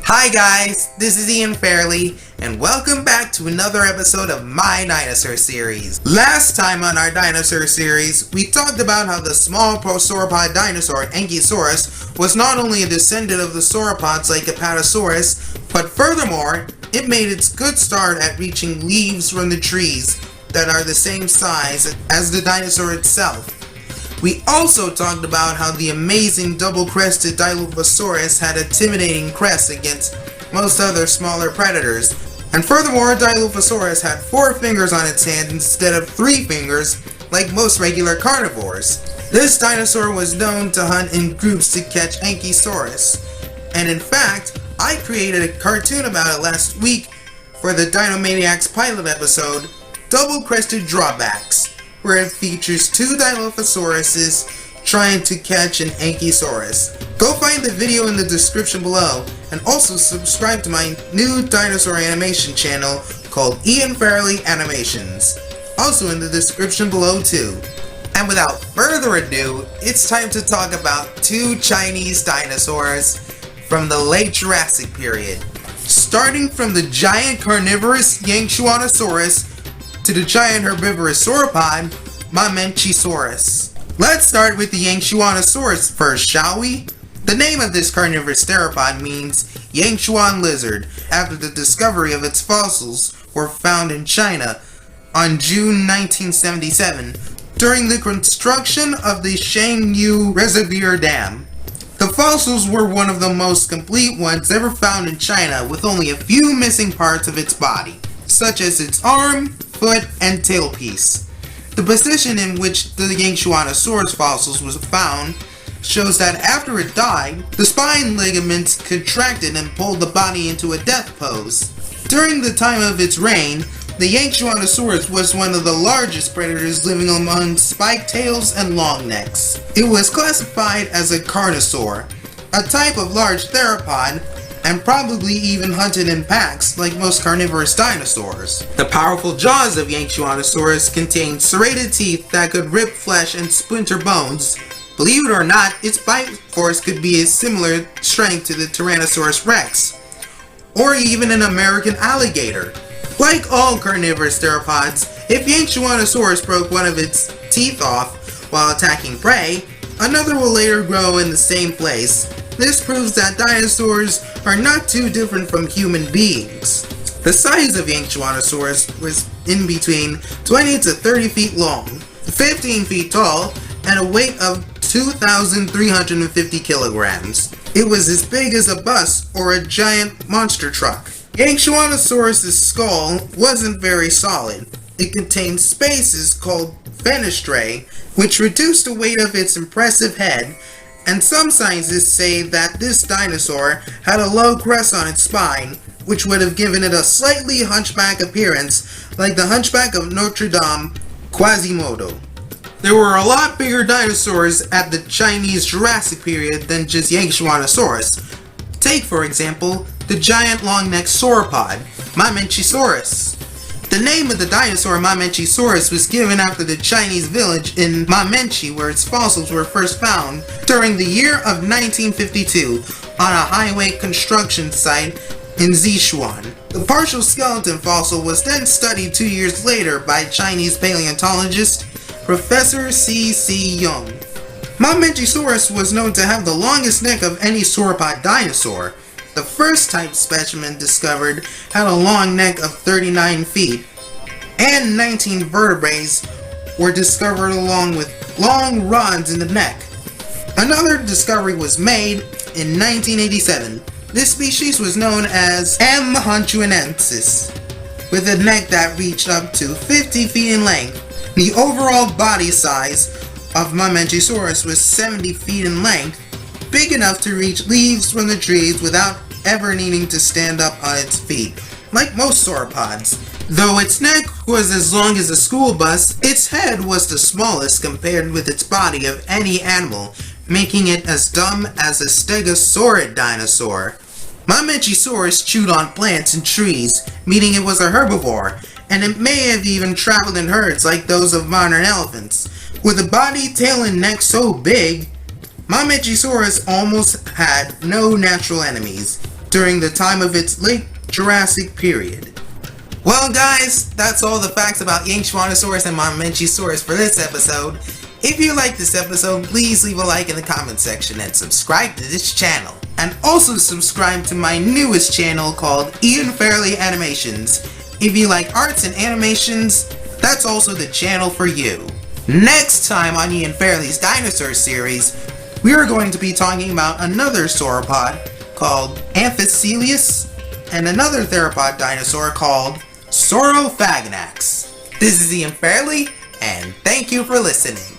Hi guys, this is Ian Fairley, and welcome back to another episode of my Dinosaur series. Last time on our Dinosaur series, we talked about how the small prosauropod dinosaur, Yangchuanosaurus, was not only a descendant of the sauropods like Apatosaurus, but furthermore, it made its good start at reaching leaves from the trees that are the same size as the dinosaur itself. We also talked about how the amazing double-crested Dilophosaurus had a intimidating crest against most other smaller predators. And furthermore, Dilophosaurus had 4 fingers on its hand instead of 3 fingers like most regular carnivores. This dinosaur was known to hunt in groups to catch Ankylosaurus. And in fact, I created a cartoon about it last week for the Dinomaniacs pilot episode, Double-Crested Drawbacks, where it features 2 Dilophosauruses trying to catch an Ankylosaurus. Go find the video in the description below, and also subscribe to my new dinosaur animation channel called Ian Fairley Animations, also in the description below too. And without further ado, it's time to talk about 2 Chinese dinosaurs from the late Jurassic period. Starting from the giant carnivorous Yangchuanosaurus to the giant herbivorous sauropod, Mamenchisaurus. Let's start with the Yangchuanosaurus first, shall we? The name of this carnivorous theropod means Yangchuan lizard, after the discovery of its fossils were found in China on June 1977 during the construction of the Shangyu Reservoir Dam. The fossils were one of the most complete ones ever found in China, with only a few missing parts of its body, such as its arm, foot, and tailpiece. The position in which the Yangchuanosaurus fossils was found shows that after it died, the spine ligaments contracted and pulled the body into a death pose. During the time of its reign, the Yangchuanosaurus was one of the largest predators living among spiked tails and long necks. It was classified as a carnosaur, a type of large theropod, and probably even hunted in packs like most carnivorous dinosaurs. The powerful jaws of Yangchuanosaurus contained serrated teeth that could rip flesh and splinter bones. Believe it or not, its bite force could be a similar strength to the Tyrannosaurus rex, or even an American alligator. Like all carnivorous theropods, if Yangchuanosaurus broke one of its teeth off while attacking prey, another will later grow in the same place. This proves that dinosaurs are not too different from human beings. The size of Yangchuanosaurus was in between 20 to 30 feet long, 15 feet tall, and a weight of 2,350 kilograms. It was as big as a bus or a giant monster truck. Yangchuanosaurus' skull wasn't very solid. It contained spaces called fenestrae, which reduced the weight of its impressive head, and some scientists say that this dinosaur had a low crest on its spine, which would have given it a slightly hunchback appearance, like the hunchback of Notre Dame, Quasimodo. There were a lot bigger dinosaurs at the Chinese Jurassic period than just Yangchuanosaurus. Take, for example, the giant long-necked sauropod, Mamenchisaurus. The name of the dinosaur Mamenchisaurus was given after the Chinese village in Mamenchi where its fossils were first found during the year of 1952 on a highway construction site in Sichuan. The partial skeleton fossil was then studied 2 years later by Chinese paleontologist Professor C.C. Young. Mamenchisaurus was known to have the longest neck of any sauropod dinosaur. The first type specimen discovered had a long neck of 39 feet, and 19 vertebrae were discovered along with long rods in the neck. Another discovery was made in 1987. This species was known as Mamenchisaurus, with a neck that reached up to 50 feet in length. The overall body size of Mamenchisaurus was 70 feet in length, big enough to reach leaves from the trees without ever needing to stand up on its feet, like most sauropods. Though its neck was as long as a school bus, its head was the smallest compared with its body of any animal, making it as dumb as a stegosaurid dinosaur. Mamenchisaurus chewed on plants and trees, meaning it was a herbivore, and it may have even traveled in herds like those of modern elephants. With a body, tail, and neck so big, Mamenchisaurus almost had no natural enemies. during the time of its late Jurassic period. Well guys, that's all the facts about Yangchuanosaurus and Mamenchisaurus for this episode. If you like this episode, please leave a like in the comment section and subscribe to this channel. And also subscribe to my newest channel called Ian Fairley Animations. If you like arts and animations, that's also the channel for you. Next time on Ian Fairley's Dinosaur series, we are going to be talking about another sauropod called Amphicoelias and another theropod dinosaur called Saurophaganax. This is Ian Fairley, and thank you for listening.